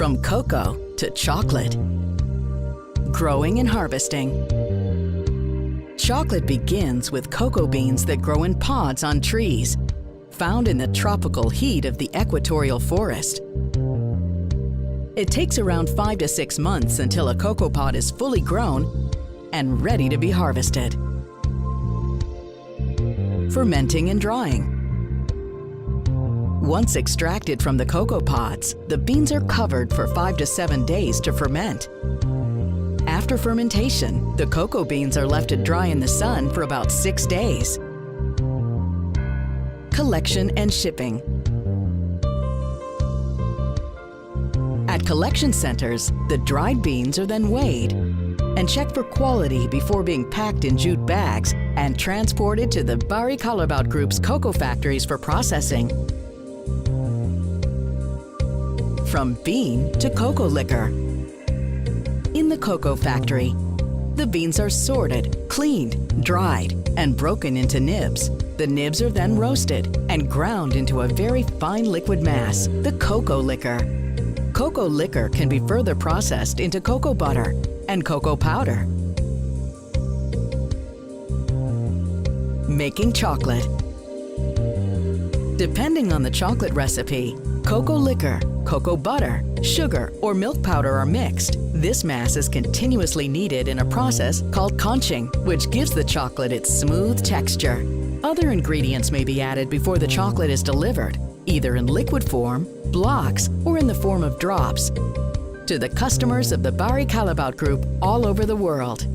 From cocoa to chocolate, growing and harvesting. Chocolate begins with cocoa beans that grow in pods on trees, found in the tropical heat of the equatorial forest. It takes around 5 to 6 months until a cocoa pod is fully grown and ready to be harvested. Fermenting and drying. Once extracted from the cocoa pods, the beans are covered for 5 to 7 days to ferment. After fermentation, the cocoa beans are left to dry in the sun for about 6 days. Collection and shipping. At collection centers, the dried beans are then weighed and checked for quality before being packed in jute bags and transported to the Barry Callebaut Group's cocoa factories for processing. From bean to cocoa liquor. In the cocoa factory, the beans are sorted, cleaned, dried, and broken into nibs. The nibs are then roasted and ground into a very fine liquid mass, the cocoa liquor. Cocoa liquor can be further processed into cocoa butter and cocoa powder. Making chocolate. Depending on the chocolate recipe, cocoa liquor, cocoa butter, sugar, or milk powder are mixed. This mass is continuously kneaded in a process called conching, which gives the chocolate its smooth texture. Other ingredients may be added before the chocolate is delivered, either in liquid form, blocks, or in the form of drops, to the customers of the Barry Callebaut Group all over the world.